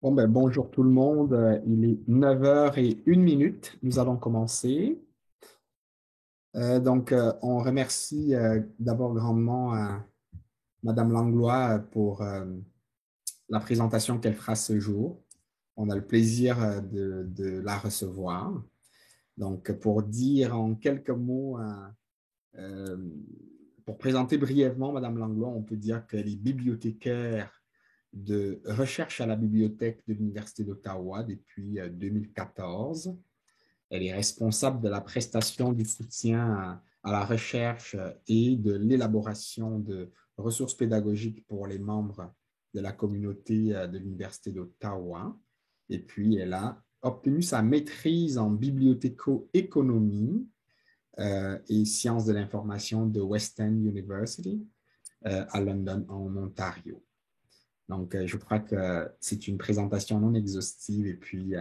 Bon, ben, bonjour tout le monde. Il est 9h01. Nous allons commencer. On remercie d'abord grandement Madame Langlois pour la présentation qu'elle fera ce jour. On a le plaisir de la recevoir. Donc, pour dire en quelques mots, euh, pour présenter brièvement Madame Langlois, on peut dire qu'elle est bibliothécaire de recherche à la bibliothèque de l'Université d'Ottawa depuis 2014. Elle est responsable de la prestation du soutien à la recherche et de l'élaboration de ressources pédagogiques pour les membres de la communauté de l'Université d'Ottawa. Et puis, elle a obtenu sa maîtrise en bibliothécoéconomie et sciences de l'information de West End University à London, en Ontario. Donc, je crois que c'est une présentation non exhaustive et puis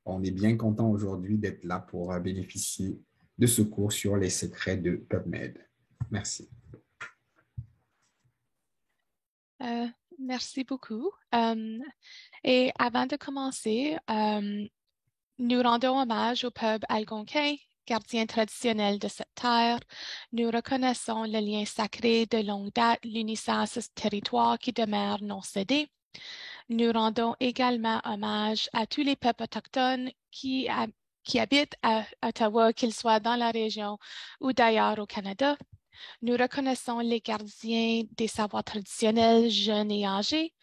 on est bien content aujourd'hui d'être là pour bénéficier de ce cours sur les secrets de PubMed. Merci. Euh, Merci beaucoup. Et avant de commencer, nous rendons hommage au peuple algonquin, gardien traditionnel de cette terre. Nous reconnaissons le lien sacré de longue date l'unissant ce territoire qui demeure non cédé. Nous rendons également hommage à tous les peuples autochtones qui habitent à Ottawa, qu'ils soient dans la région ou d'ailleurs au Canada. Nous reconnaissons les gardiens des savoirs traditionnels, jeunes et âgés.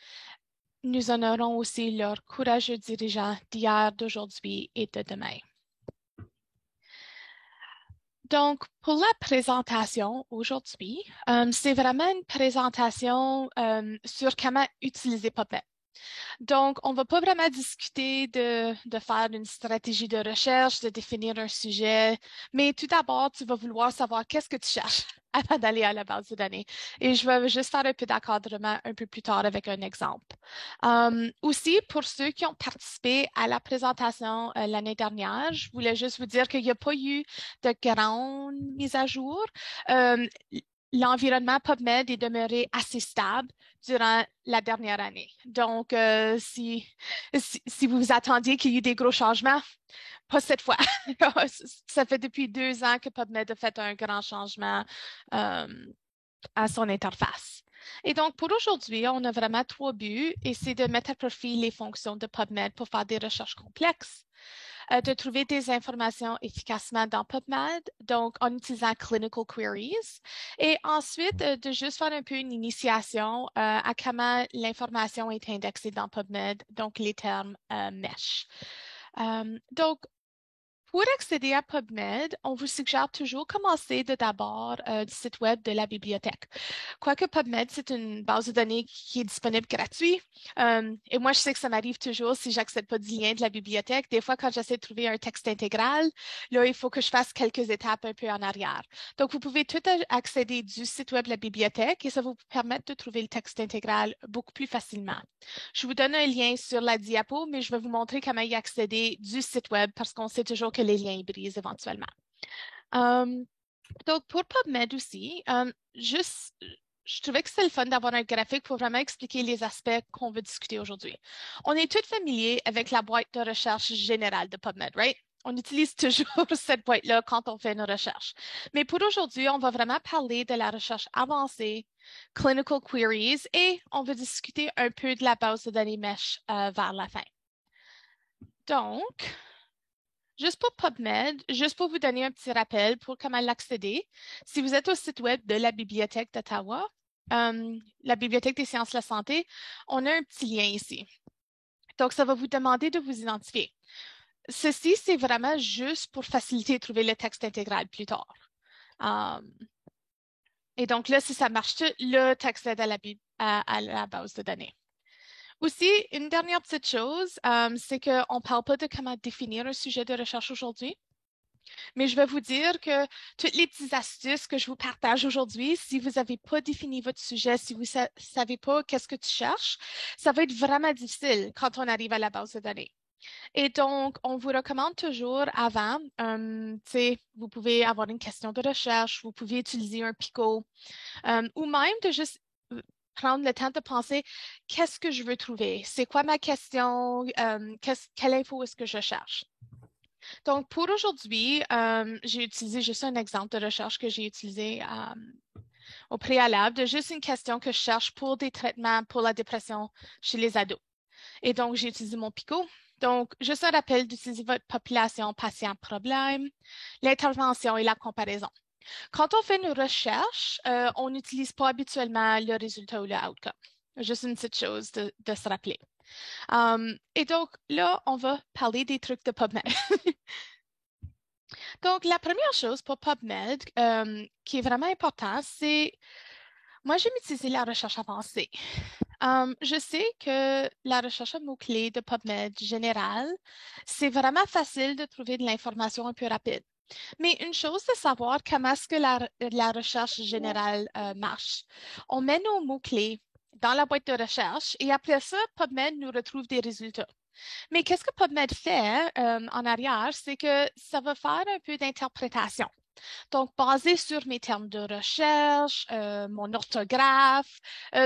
Nous honorons aussi leurs courageux dirigeants d'hier, d'aujourd'hui et de demain. Donc, pour la présentation aujourd'hui, c'est vraiment une présentation sur comment utiliser PubMed. Donc, on ne va pas vraiment discuter de faire une stratégie de recherche, de définir un sujet, mais tout d'abord, tu vas vouloir savoir qu'est-ce que tu cherches avant d'aller à la base de données. Et je vais juste faire un peu d'encadrement un peu plus tard avec un exemple. Aussi, pour ceux qui ont participé à la présentation l'année dernière, je voulais juste vous dire qu'il n'y a pas eu de grande mise à jour. Euh, L'environnement PubMed est demeuré assez stable durant la dernière année. Donc, si vous vous attendiez qu'il y ait eu des gros changements, pas cette fois. Ça fait depuis 2 ans que PubMed a fait un grand changement euh, à son interface. Et donc, pour aujourd'hui, on a vraiment 3 buts et c'est de mettre à profit les fonctions de PubMed pour faire des recherches complexes, de trouver des informations efficacement dans PubMed, donc en utilisant Clinical Queries, et ensuite de juste faire un peu une initiation à comment l'information est indexée dans PubMed, donc les termes mesh. Donc, pour accéder à PubMed, on vous suggère toujours commencer de d'abord du site web de la bibliothèque. Quoique PubMed, c'est une base de données qui est disponible gratuit. Et moi, je sais que ça m'arrive toujours si j'accède pas du lien de la bibliothèque. Des fois, quand j'essaie de trouver un texte intégral, là, il faut que je fasse quelques étapes un peu en arrière. Donc, vous pouvez tout accéder du site web de la bibliothèque et ça va vous permettre de trouver le texte intégral beaucoup plus facilement. Je vous donne un lien sur la diapo, mais je vais vous montrer comment y accéder du site web parce qu'on sait toujours que les liens brisent éventuellement. Euh, donc, pour PubMed aussi, je trouvais que c'était le fun d'avoir un graphique pour vraiment expliquer les aspects qu'on veut discuter aujourd'hui. On est tous familiers avec la boîte de recherche générale de PubMed, right? On utilise toujours cette boîte-là quand on fait nos recherches. Mais pour aujourd'hui, on va vraiment parler de la recherche avancée, clinical queries, et on va discuter un peu de la base de données mesh vers la fin. Donc, juste pour PubMed, juste pour vous donner un petit rappel pour comment l'accéder, si vous êtes au site web de la Bibliothèque d'Ottawa, la Bibliothèque des sciences de la santé, on a un petit lien ici. Donc, ça va vous demander de vous identifier. Ceci, c'est vraiment juste pour faciliter de trouver le texte intégral plus tard. Um, et donc là, si ça marche, le texte est à la base de données. Aussi, une dernière petite chose, c'est qu'on ne parle pas de comment définir un sujet de recherche aujourd'hui. Mais je vais vous dire que toutes les petites astuces que je vous partage aujourd'hui, si vous n'avez pas défini votre sujet, si vous ne savez pas qu'est-ce que tu cherches, ça va être vraiment difficile quand on arrive à la base de données. Et donc, on vous recommande toujours avant, vous pouvez avoir une question de recherche, vous pouvez utiliser un PICO ou même de juste prendre le temps de penser qu'est-ce que je veux trouver, c'est quoi ma question, quelle info est-ce que je cherche. Donc, pour aujourd'hui, j'ai utilisé juste un exemple de recherche que j'ai utilisé au préalable, de juste une question que je cherche pour des traitements pour la dépression chez les ados. Et donc, j'ai utilisé mon PICO. Donc, juste un rappel d'utiliser votre population patient-problème, l'intervention et la comparaison. Quand on fait une recherche, on n'utilise pas habituellement le résultat ou le outcome. Juste une petite chose de se rappeler. Et donc, là, on va parler des trucs de PubMed. Donc, la première chose pour PubMed qui est vraiment important, c'est, moi, j'aime utiliser la recherche avancée. Je sais que la recherche à mots-clés de PubMed générale, c'est vraiment facile de trouver de l'information un peu rapide. Mais une chose de savoir comment est-ce que la recherche générale marche. On met nos mots-clés dans la boîte de recherche et après ça, PubMed nous retrouve des résultats. Mais qu'est-ce que PubMed fait en arrière, c'est que ça va faire un peu d'interprétation. Donc, basé sur mes termes de recherche, mon orthographe,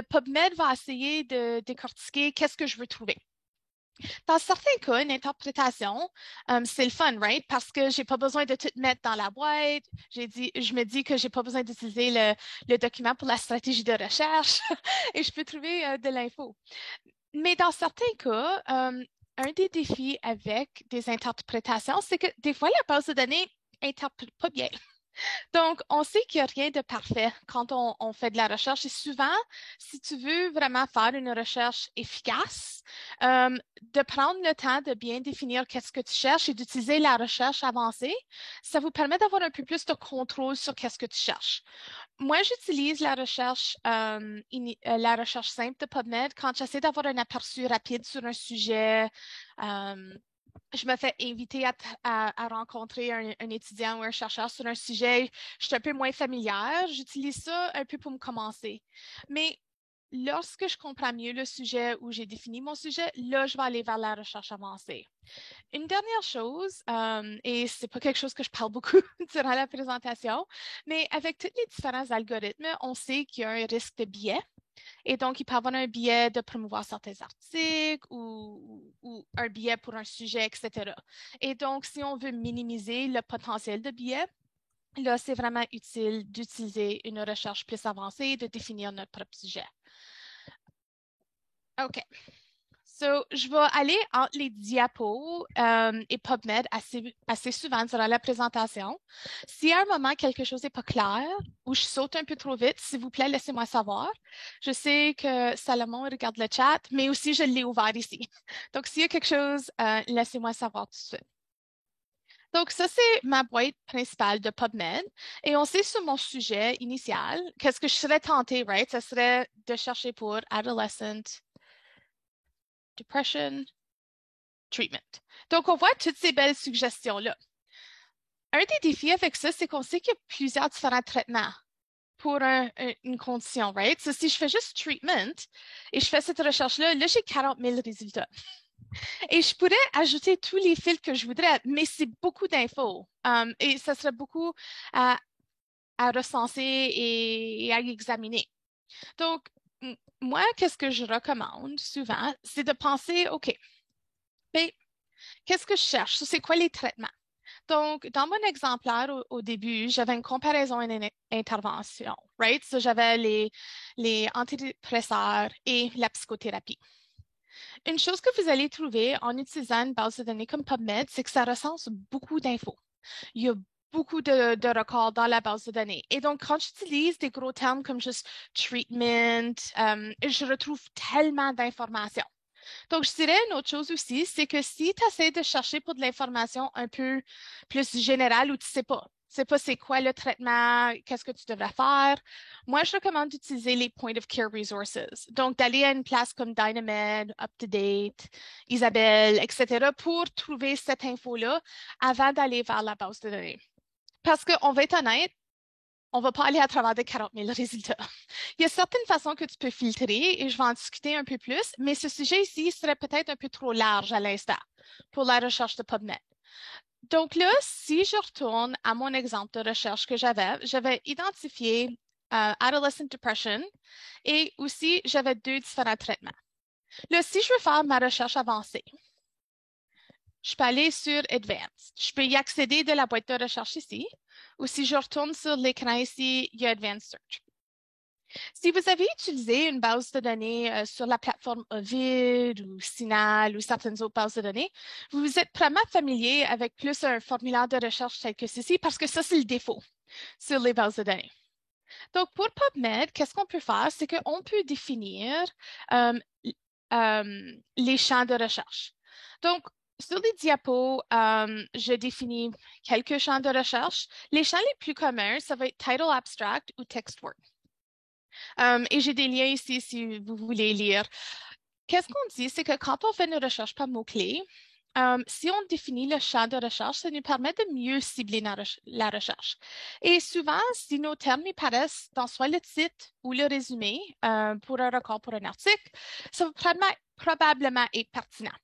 PubMed va essayer de décortiquer qu'est-ce que je veux trouver. Dans certains cas, une interprétation, c'est le fun, right? Parce que j'ai pas besoin de tout mettre dans la boîte. Je me dis que j'ai pas besoin d'utiliser le document pour la stratégie de recherche et je peux trouver de l'info. Mais dans certains cas, un des défis avec des interprétations, c'est que des fois, la base de données interprète pas bien. Donc, on sait qu'il n'y a rien de parfait quand on fait de la recherche. Et souvent, si tu veux vraiment faire une recherche efficace, de prendre le temps de bien définir qu'est-ce que tu cherches et d'utiliser la recherche avancée, ça vous permet d'avoir un peu plus de contrôle sur qu'est-ce que tu cherches. Moi, j'utilise la recherche simple de PubMed quand j'essaie d'avoir un aperçu rapide sur un sujet. Je me fais inviter à rencontrer un étudiant ou un chercheur sur un sujet. Je suis un peu moins familière. J'utilise ça un peu pour me commencer. Mais lorsque je comprends mieux le sujet ou j'ai défini mon sujet, là, je vais aller vers la recherche avancée. Une dernière chose, et c'est pas quelque chose que je parle beaucoup durant la présentation, mais avec tous les différents algorithmes, on sait qu'il y a un risque de biais. Et donc, il peut y avoir un biais de promouvoir certains articles ou un biais pour un sujet, etc. Et donc, si on veut minimiser le potentiel de biais, là, c'est vraiment utile d'utiliser une recherche plus avancée, de définir notre propre sujet. OK. So, je vais aller entre les diapos et PubMed assez souvent durant la présentation. Si à un moment quelque chose n'est pas clair ou je saute un peu trop vite, s'il vous plaît, laissez-moi savoir. Je sais que Salomon regarde le chat, mais aussi je l'ai ouvert ici. Donc, s'il y a quelque chose, laissez-moi savoir tout de suite. Donc, ça, c'est ma boîte principale de PubMed. Et on sait sur mon sujet initial, qu'est-ce que je serais tentée, right? Ça serait de chercher pour adolescent depression treatment. Donc, on voit toutes ces belles suggestions-là. Un des défis avec ça, c'est qu'on sait qu'il y a plusieurs différents traitements pour une condition, right? So, si je fais juste treatment et je fais cette recherche-là, là, j'ai 40 000 résultats. Et je pourrais ajouter tous les fils que je voudrais, mais c'est beaucoup d'infos. Et ça serait beaucoup à recenser et à examiner. Donc, moi, qu'est-ce que je recommande souvent, c'est de penser, OK, mais qu'est-ce que je cherche? C'est quoi les traitements? Donc, dans mon exemplaire au début, j'avais une comparaison et une intervention, right? So, j'avais les antidépresseurs et la psychothérapie. Une chose que vous allez trouver en utilisant une base de données comme PubMed, c'est que ça recense beaucoup d'infos. Il y a beaucoup de records dans la base de données. Et donc, quand j'utilise des gros termes comme juste treatment, je retrouve tellement d'informations. Donc, je dirais une autre chose aussi, c'est que si tu essaies de chercher pour de l'information un peu plus générale ou tu sais pas c'est quoi le traitement, qu'est-ce que tu devrais faire, moi, je recommande d'utiliser les point of care resources. Donc, d'aller à une place comme Dynamed, UpToDate, Isabelle, etc. pour trouver cette info-là avant d'aller vers la base de données. Parce qu'on va être honnête, on ne va pas aller à travers de 40 000 résultats. Il y a certaines façons que tu peux filtrer et je vais en discuter un peu plus, mais ce sujet ici serait peut-être un peu trop large à l'instant pour la recherche de PubMed. Donc là, si je retourne à mon exemple de recherche que j'avais identifié Adolescent Depression, et aussi, j'avais 2 différents traitements. Là, si je veux faire ma recherche avancée, je peux aller sur Advanced. Je peux y accéder de la boîte de recherche ici, ou si je retourne sur l'écran ici, il y a Advanced Search. Si vous avez utilisé une base de données sur la plateforme Ovid ou Sinal ou certaines autres bases de données, vous êtes probablement familier avec plus un formulaire de recherche tel que ceci, parce que ça, c'est le défaut sur les bases de données. Donc, pour PubMed, qu'est-ce qu'on peut faire? C'est qu'on peut définir les champs de recherche. Donc, sur les diapos, je définis quelques champs de recherche. Les champs les plus communs, ça va être Title Abstract ou Text Word. Et j'ai des liens ici si vous voulez lire. Qu'est-ce qu'on dit? C'est que quand on fait une recherche par mots-clés, si on définit le champ de recherche, ça nous permet de mieux cibler la recherche. Et souvent, si nos termes y paraissent dans soit le titre ou le résumé pour un record, pour un article, ça va probablement être pertinent.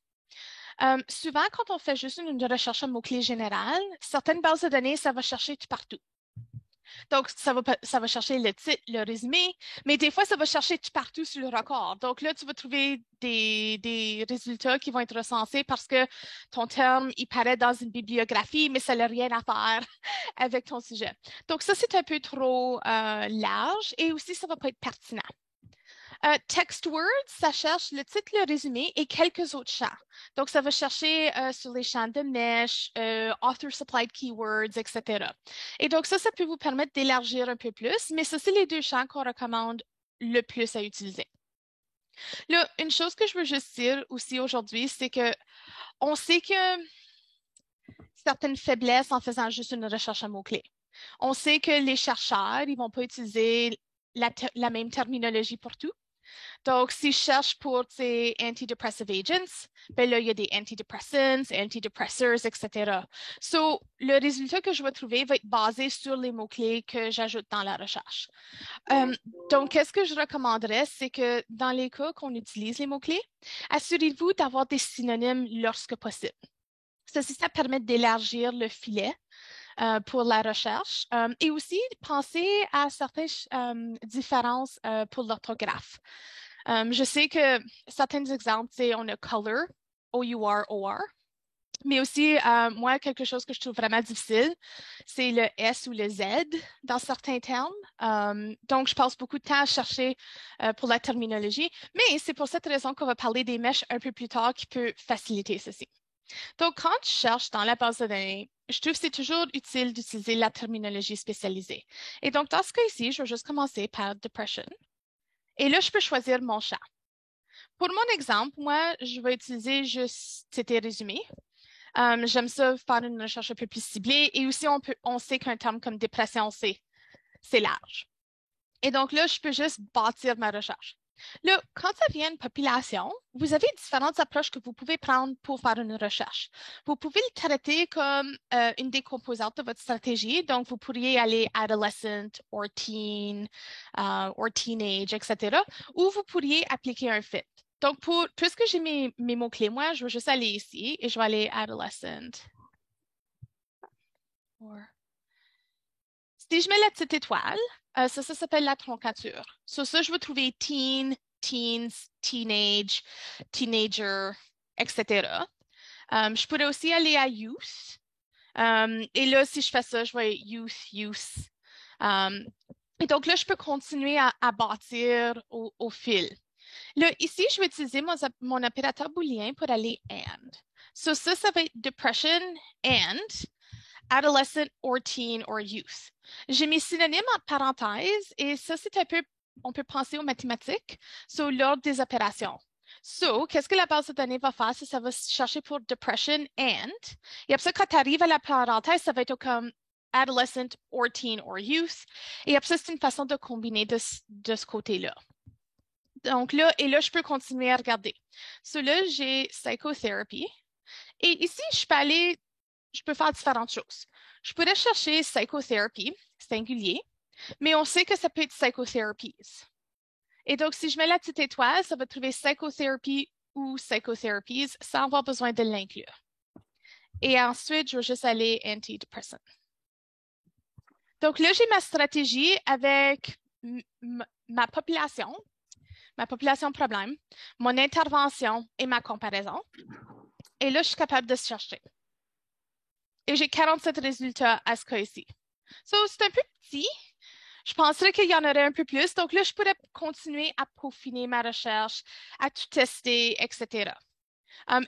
Souvent, quand on fait juste une recherche à mots-clés générale, certaines bases de données, ça va chercher tout partout. Donc, ça va chercher le titre, le résumé, mais des fois, ça va chercher tout partout sur le record. Donc là, tu vas trouver des résultats qui vont être recensés parce que ton terme, il paraît dans une bibliographie, mais ça n'a rien à faire avec ton sujet. Donc, ça, c'est un peu trop large et aussi, ça ne va pas être pertinent. Text Words, ça cherche le titre, le résumé et quelques autres champs. Donc, ça va chercher sur les champs de mesh, author supplied keywords, etc. Et donc, ça peut vous permettre d'élargir un peu plus, mais ça, c'est les 2 champs qu'on recommande le plus à utiliser. Là, une chose que je veux juste dire aussi aujourd'hui, c'est que on sait que certaines faiblesses en faisant juste une recherche à mots-clés. On sait que les chercheurs, ils ne vont pas utiliser la même terminologie pour tout. Donc, si je cherche pour antidepressive agents, ben là, il y a des antidepressants, antidepressors, etc. So, le résultat que je vais trouver va être basé sur les mots-clés que j'ajoute dans la recherche. Donc, qu'est-ce que je recommanderais, c'est que dans les cas qu'on utilise les mots-clés, assurez-vous d'avoir des synonymes lorsque possible. Ceci, ça permet d'élargir le filet pour la recherche et aussi penser à certaines différences pour l'orthographe. Je sais que certains exemples, on a color, O-U-R-O-R, mais aussi, moi, quelque chose que je trouve vraiment difficile, c'est le S ou le Z dans certains termes. Donc, je passe beaucoup de temps à chercher pour la terminologie, mais c'est pour cette raison qu'on va parler des mèches un peu plus tard qui peut faciliter ceci. Donc, quand je cherche dans la base de données, je trouve que c'est toujours utile d'utiliser la terminologie spécialisée. Et donc, dans ce cas-ci, je vais juste commencer par depression. Et là, je peux choisir mon champ. Pour mon exemple, moi, je vais utiliser juste c'était résumé. J'aime ça faire une recherche un peu plus ciblée. Et aussi, on sait qu'un terme comme dépression, c'est large. Et donc là, je peux juste bâtir ma recherche. Là, quand ça vient une population, vous avez différentes approches que vous pouvez prendre pour faire une recherche. Vous pouvez le traiter comme une des composantes de votre stratégie. Donc, vous pourriez aller adolescent, or teen, or teenage, etc. Ou vous pourriez appliquer un fit. Donc, puisque j'ai mes mots-clés, moi, je vais juste aller ici et je vais aller adolescent. Si je mets la petite étoile, ça s'appelle la truncature. Sur ça, je vais trouver teen, teens, teenage, teenager, etc. Je pourrais aussi aller à youth. Et là, si je fais ça, je vais youth. Et donc là, je peux continuer à bâtir au fil. Là, ici, je vais utiliser mon opérateur booléen pour aller and. So, ça va être depression and adolescent or teen or youth. J'ai mes synonymes en parenthèse et ça, c'est un peu, on peut penser aux mathématiques sur l'ordre des opérations. So, qu'est-ce que la base de données va faire? Ça va chercher pour depression and. Et après ça, quand tu arrives à la parenthèse, ça va être comme adolescent or teen or youth. Et après ça, c'est une façon de combiner de ce côté-là. Donc là, et là, je peux continuer à regarder. So là, j'ai psychotherapy. Et ici, je peux faire différentes choses. Je pourrais chercher psychotherapy, singulier, mais on sait que ça peut être psychotherapies. Et donc, si je mets la petite étoile, ça va trouver psychotherapy ou psychotherapies sans avoir besoin de l'inclure. Et ensuite, je vais juste aller antidepressant. Donc là, j'ai ma stratégie avec ma population problème, mon intervention et ma comparaison. Et là, je suis capable de se chercher. Et j'ai 47 résultats à ce cas-ci. So, c'est un peu petit. Je penserais qu'il y en aurait un peu plus. Donc là, je pourrais continuer à peaufiner ma recherche, à tout tester, etc.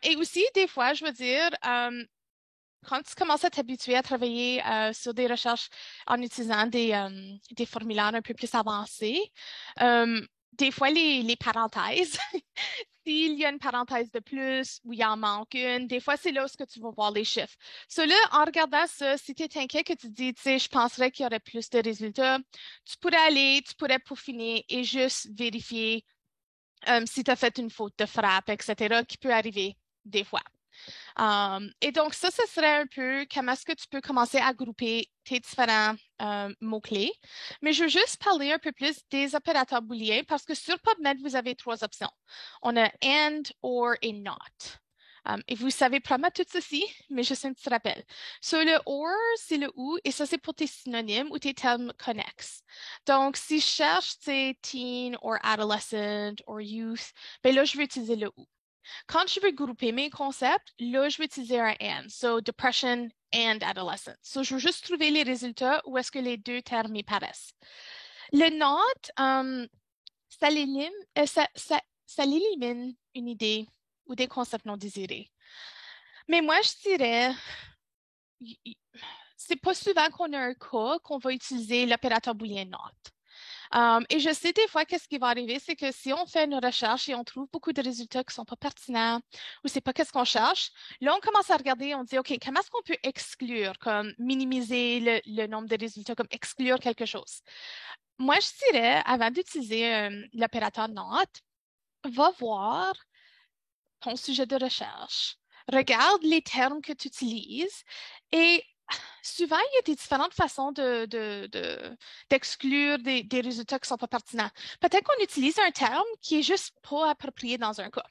Et aussi, des fois, je veux dire, quand tu commences à t'habituer à travailler sur des recherches en utilisant des formulaires un peu plus avancés, des fois, les parenthèses, s'il y a une parenthèse de plus ou il en manque une, des fois, c'est là où tu vas voir les chiffres. Là, en regardant ça, si tu es inquiet que tu te dis, tu sais, je penserais qu'il y aurait plus de résultats, tu pourrais peaufiner et juste vérifier si tu as fait une faute de frappe, etc., qui peut arriver des fois. Et donc, ça, ce serait un peu comment est-ce que tu peux commencer à grouper tes différents mots-clés. Mais je veux juste parler un peu plus des opérateurs booléens parce que sur PubMed, vous avez 3 options. On a and, or et not. Et vous savez probablement tout ceci, mais juste un petit rappel. Le or, c'est le ou, et ça, c'est pour tes synonymes ou tes termes connexes. Donc, si je cherche, teen, or adolescent, or youth, ben là, je vais utiliser le ou. Quand je veux grouper mes concepts, là, je vais utiliser un and. So, depression and adolescence. So, je veux juste trouver les résultats où est-ce que les deux termes y paraissent. Le not, ça l'élimine une idée ou des concepts non désirés. Mais moi, je dirais, c'est pas souvent qu'on a un cas qu'on va utiliser l'opérateur booléen not. Et je sais des fois qu'est-ce qui va arriver, c'est que si on fait une recherche et on trouve beaucoup de résultats qui ne sont pas pertinents ou c'est pas qu'est-ce qu'on cherche, là, on commence à regarder, on dit, OK, comment est-ce qu'on peut exclure, comme minimiser le nombre de résultats, comme exclure quelque chose? Moi, je dirais, avant d'utiliser l'opérateur not, va voir ton sujet de recherche, regarde les termes que tu utilises et souvent, il y a des différentes façons d'exclure des résultats qui ne sont pas pertinents. Peut-être qu'on utilise un terme qui est juste pas approprié dans un cas.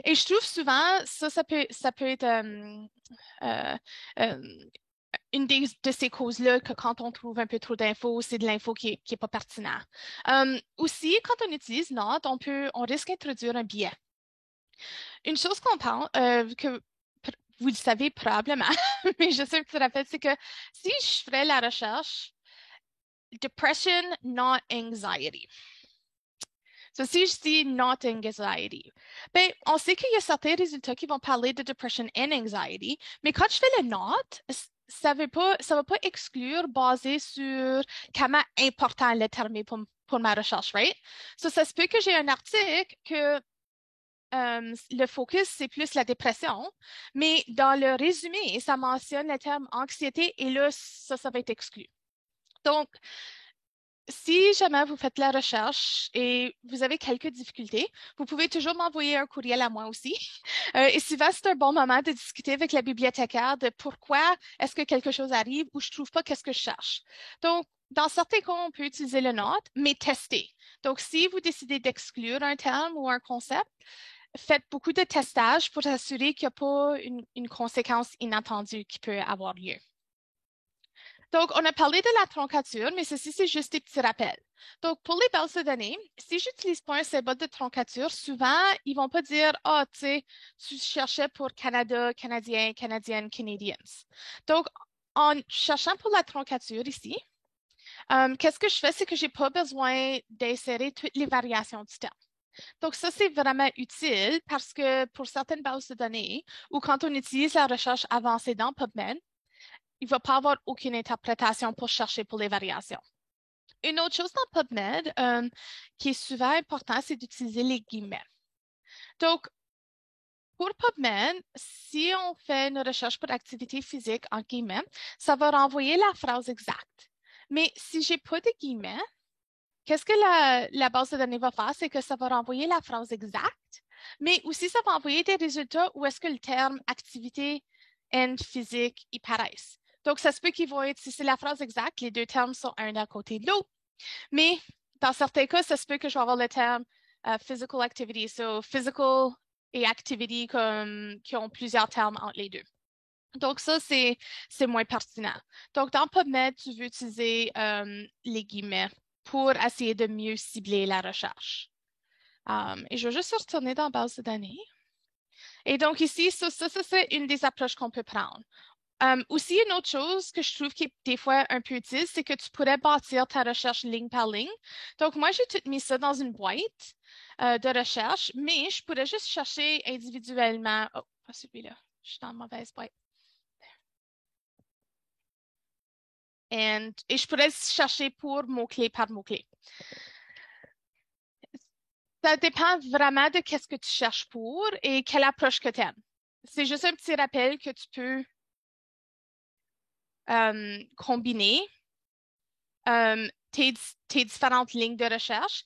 Et je trouve souvent, ça peut être euh, une de ces causes-là que quand on trouve un peu trop d'infos, c'est de l'info qui est pas pertinent. Aussi, quand on utilise not, on risque d'introduire un biais. Une chose qu'on pense, que vous le savez probablement, mais je sais que tu te rappelles, c'est que si je ferais la recherche depression, not anxiety. Si je dis not anxiety, ben, on sait qu'il y a certains résultats qui vont parler de depression and anxiety, mais quand je fais le not, ça ne va pas exclure basé sur comment important le terme est pour ma recherche, right? Ça se peut que j'ai un article que le focus, c'est plus la dépression, mais dans le résumé, ça mentionne le terme anxiété et là, ça va être exclu. Donc, si jamais vous faites la recherche et vous avez quelques difficultés, vous pouvez toujours m'envoyer un courriel à moi aussi. Et souvent, c'est un bon moment de discuter avec la bibliothécaire de pourquoi est-ce que quelque chose arrive ou je ne trouve pas qu'est-ce que je cherche. Donc, dans certains cas, on peut utiliser le note, mais tester. Donc, si vous décidez d'exclure un terme ou un concept, faites beaucoup de testages pour assurer qu'il n'y a pas une conséquence inattendue qui peut avoir lieu. Donc, on a parlé de la troncature, mais ceci, c'est juste des petits rappels. Donc, pour les bases de données, si je n'utilise pas un symbole de troncature, souvent, ils ne vont pas dire, ah, tu sais, tu cherchais pour Canada, Canadien, Canadienne, Canadians. Donc, en cherchant pour la troncature ici, qu'est-ce que je fais, c'est que je n'ai pas besoin d'insérer toutes les variations du terme. Donc, ça, c'est vraiment utile parce que pour certaines bases de données ou quand on utilise la recherche avancée dans PubMed, il ne va pas avoir aucune interprétation pour chercher pour les variations. Une autre chose dans PubMed qui est souvent important, c'est d'utiliser les guillemets. Donc, pour PubMed, si on fait une recherche pour activité physique en guillemets, ça va renvoyer la phrase exacte. Mais si je n'ai pas de guillemets, qu'est-ce que la base de données va faire? C'est que ça va renvoyer la phrase exacte, mais aussi ça va envoyer des résultats où est-ce que le terme activité and physique y paraissent. Donc, ça se peut qu'ils vont être, si c'est la phrase exacte, les deux termes sont un à côté de l'autre. Mais dans certains cas, ça se peut que je vais avoir le terme physical activity, so physical et activity qui ont plusieurs termes entre les deux. Donc, ça, c'est moins pertinent. Donc, dans PubMed, tu veux utiliser les guillemets pour essayer de mieux cibler la recherche. Et je vais juste retourner dans la base de données. Et donc ici, ça c'est une des approches qu'on peut prendre. Aussi, une autre chose que je trouve qui est des fois un peu utile, c'est que tu pourrais bâtir ta recherche ligne par ligne. Donc, moi, j'ai tout mis ça dans une boîte de recherche, mais je pourrais juste chercher individuellement. Oh, pas celui-là. Je suis dans la mauvaise boîte. Et je pourrais chercher pour mot-clé par mot-clé. Ça dépend vraiment de qu'est-ce que tu cherches pour et quelle approche que tu aimes. C'est juste un petit rappel que tu peux combiner tes différentes lignes de recherche,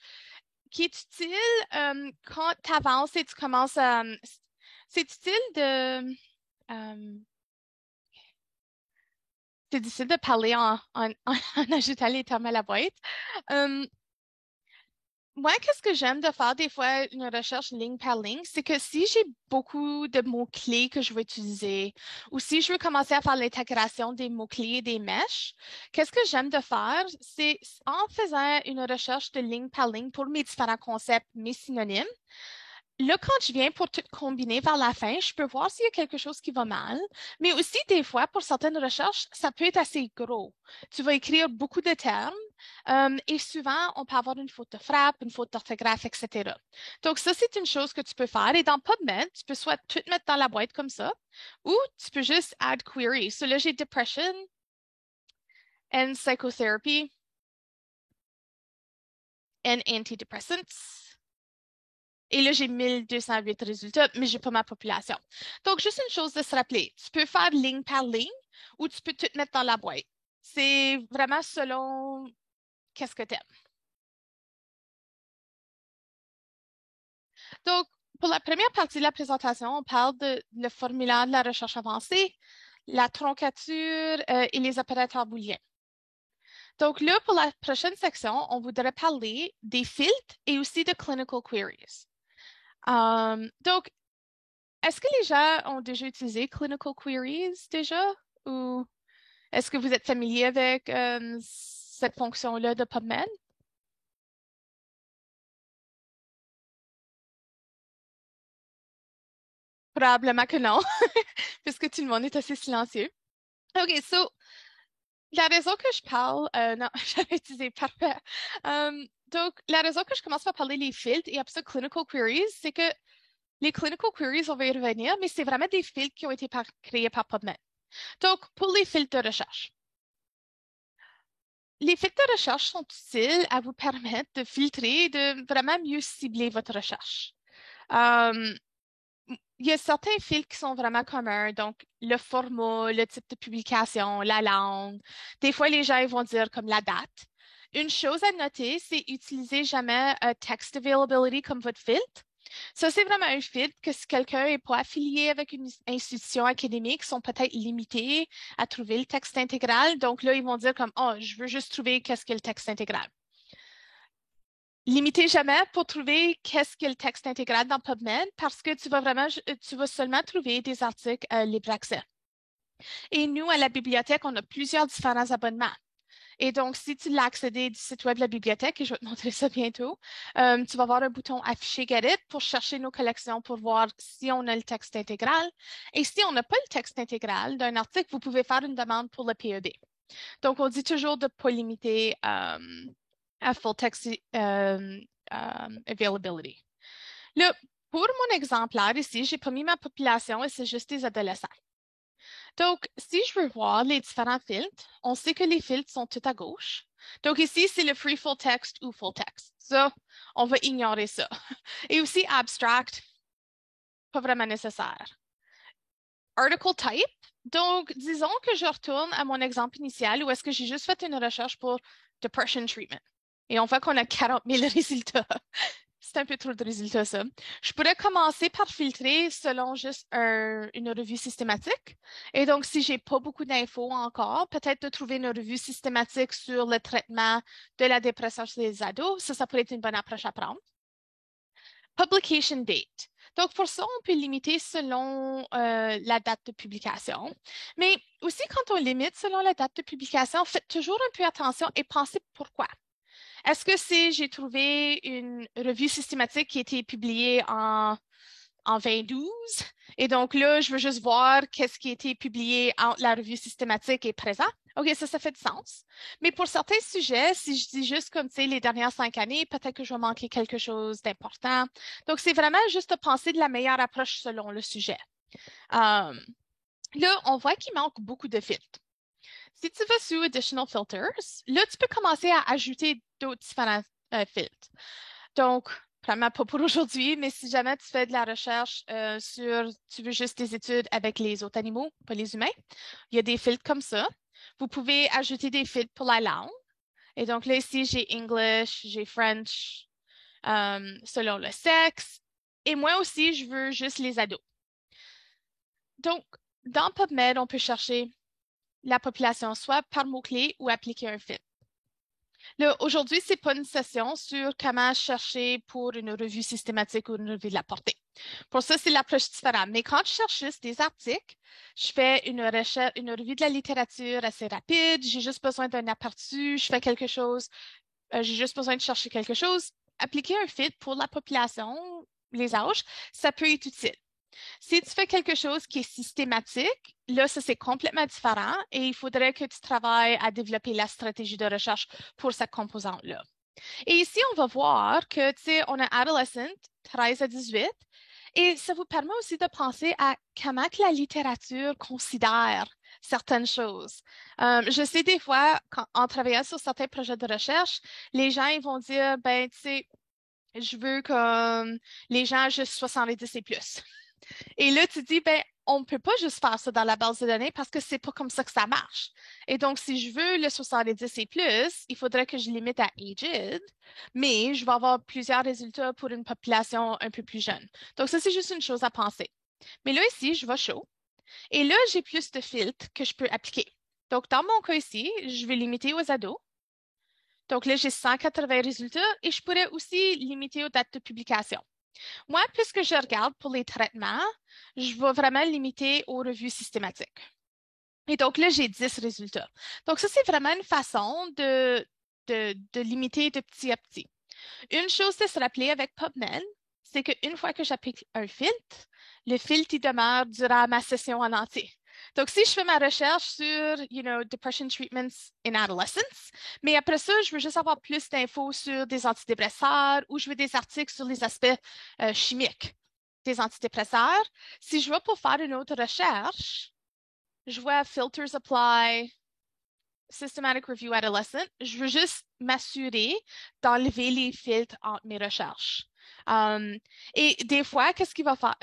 qui est utile quand tu avances et tu commences à... c'est utile de... c'est difficile de parler en ajoutant les termes à la boîte. Moi, qu'est-ce que j'aime de faire des fois une recherche ligne par ligne, c'est que si j'ai beaucoup de mots-clés que je veux utiliser ou si je veux commencer à faire l'intégration des mots-clés et des mèches, qu'est-ce que j'aime de faire, c'est en faisant une recherche de ligne par ligne pour mes différents concepts, mes synonymes, là, quand je viens pour tout combiner vers la fin, je peux voir s'il y a quelque chose qui va mal. Mais aussi, des fois, pour certaines recherches, ça peut être assez gros. Tu vas écrire beaucoup de termes et souvent, on peut avoir une faute de frappe, une faute d'orthographe, etc. Donc, ça, c'est une chose que tu peux faire. Et dans PubMed, tu peux soit tout mettre dans la boîte comme ça ou tu peux juste add query. So, là, j'ai depression and psychotherapy and antidepressants. Et là, j'ai 1208 résultats, mais je n'ai pas ma population. Donc, juste une chose de se rappeler, tu peux faire ligne par ligne ou tu peux tout mettre dans la boîte. C'est vraiment selon qu'est-ce que tu aimes. Donc, pour la première partie de la présentation, on parle de le formulaire de la recherche avancée, la troncature et les opérateurs booléens. Donc là, pour la prochaine section, on voudrait parler des filtres et aussi de clinical queries. Donc, est-ce que les gens ont déjà utilisé Clinical Queries déjà? Ou est-ce que vous êtes familier avec cette fonction-là de PubMed? Probablement que non, puisque tout le monde est assez silencieux. OK, so, la raison que je parle, non, j'avais utilisé, parfait. Donc, la raison que je commence par parler des filtres et après ça, Clinical Queries, c'est que les Clinical Queries, on va y revenir, mais c'est vraiment des filtres qui ont été créés par PubMed. Donc, pour les filtres de recherche, les filtres de recherche sont utiles à vous permettre de filtrer et de vraiment mieux cibler votre recherche. Il y a certains filtres qui sont vraiment communs, donc le format, le type de publication, la langue. Des fois, les gens ils vont dire comme la date. Une chose à noter, c'est utiliser jamais text availability comme votre filtre. Ça, c'est vraiment un filtre que si quelqu'un n'est pas affilié avec une institution académique, ils sont peut-être limités à trouver le texte intégral. Donc là, ils vont dire comme, oh, je veux juste trouver qu'est-ce qu'est le texte intégral. Limitez jamais pour trouver qu'est-ce qu'est le texte intégral dans PubMed parce que tu vas seulement trouver des articles libre accès. Et nous, à la bibliothèque, on a plusieurs différents abonnements. Et donc, si tu l'as accédé du site web de la bibliothèque, et je vais te montrer ça bientôt, tu vas avoir un bouton afficher Get It pour chercher nos collections pour voir si on a le texte intégral. Et si on n'a pas le texte intégral d'un article, vous pouvez faire une demande pour le PED. Donc, on dit toujours de ne pas limiter à full text availability. Là, pour mon exemplaire ici, j'ai pas mis ma population et c'est juste des adolescents. Donc, si je veux voir les différents filtres, on sait que les filtres sont tout à gauche. Donc, ici, c'est le free full text ou full text. Ça, on va ignorer ça. Et aussi abstract, pas vraiment nécessaire. Article type. Donc, disons que je retourne à mon exemple initial où est-ce que j'ai juste fait une recherche pour depression treatment. Et on voit qu'on a 40 000 résultats. C'est un peu trop de résultats, ça. Je pourrais commencer par filtrer selon juste une revue systématique. Et donc, si j'ai pas beaucoup d'infos encore, peut-être de trouver une revue systématique sur le traitement de la dépression chez les ados. Ça pourrait être une bonne approche à prendre. Publication date. Donc, pour ça, on peut limiter selon la date de publication. Mais aussi, quand on limite selon la date de publication, faites toujours un peu attention et pensez pourquoi. Est-ce que c'est j'ai trouvé une revue systématique qui a été publiée en 2012 et donc là, je veux juste voir qu'est-ce qui a été publié entre la revue systématique et présent? OK, ça fait du sens. Mais pour certains sujets, si je dis juste comme, tu sais, les dernières 5 années, peut-être que je vais manquer quelque chose d'important. Donc, c'est vraiment juste de penser de la meilleure approche selon le sujet. Là, on voit qu'il manque beaucoup de filtres. Si tu vas sur Additional Filters, là, tu peux commencer à ajouter d'autres différents filtres. Donc, vraiment pas pour aujourd'hui, mais si jamais tu fais de la recherche tu veux juste des études avec les autres animaux, pas les humains, il y a des filtres comme ça. Vous pouvez ajouter des filtres pour la langue. Et donc là, ici, j'ai English, j'ai French, selon le sexe. Et moi aussi, je veux juste les ados. Donc, dans PubMed, on peut chercher la population soit par mot-clé ou appliquer un filtre. Là, aujourd'hui, ce n'est pas une session sur comment chercher pour une revue systématique ou une revue de la portée. Pour ça, c'est l'approche différente. Mais quand je cherche juste des articles, je fais une recherche, une revue de la littérature assez rapide. J'ai juste besoin d'un aperçu. Je fais quelque chose. J'ai juste besoin de chercher quelque chose. Appliquer un filtre pour la population, les âges, ça peut être utile. Si tu fais quelque chose qui est systématique, là, ça, c'est complètement différent et il faudrait que tu travailles à développer la stratégie de recherche pour cette composante-là. Et ici, on va voir que, tu sais, on a adolescent, 13 à 18, et ça vous permet aussi de penser à comment que la littérature considère certaines choses. Je sais des fois, en travaillant sur certains projets de recherche, les gens ils vont dire, ben, tu sais, je veux que les gens juste 70 et plus. Et là, tu dis, ben, on ne peut pas juste faire ça dans la base de données parce que c'est pas comme ça que ça marche. Et donc, si je veux le 70 et plus, il faudrait que je limite à aged, mais je vais avoir plusieurs résultats pour une population un peu plus jeune. Donc, ça, c'est juste une chose à penser. Mais là, ici, je vais chaud. Et là, j'ai plus de filtres que je peux appliquer. Donc, dans mon cas ici, je vais limiter aux ados. Donc là, j'ai 180 résultats et je pourrais aussi limiter aux dates de publication. Moi, puisque je regarde pour les traitements, je vais vraiment limiter aux revues systématiques. Et donc là, j'ai 10 résultats. Donc ça, c'est vraiment une façon de limiter de petit à petit. Une chose à se rappeler avec PubMed, c'est qu'une fois que j'applique un filtre, le filtre, il demeure durant ma session en entier. Donc, si je fais ma recherche sur, depression treatments in adolescents, mais après ça, je veux juste avoir plus d'infos sur des antidépresseurs ou je veux des articles sur les aspects chimiques des antidépresseurs. Si je vais pour faire une autre recherche, je vois Filters Apply, Systematic Review Adolescent, je veux juste m'assurer d'enlever les filtres entre mes recherches. Et des fois, qu'est-ce qu'il va faire?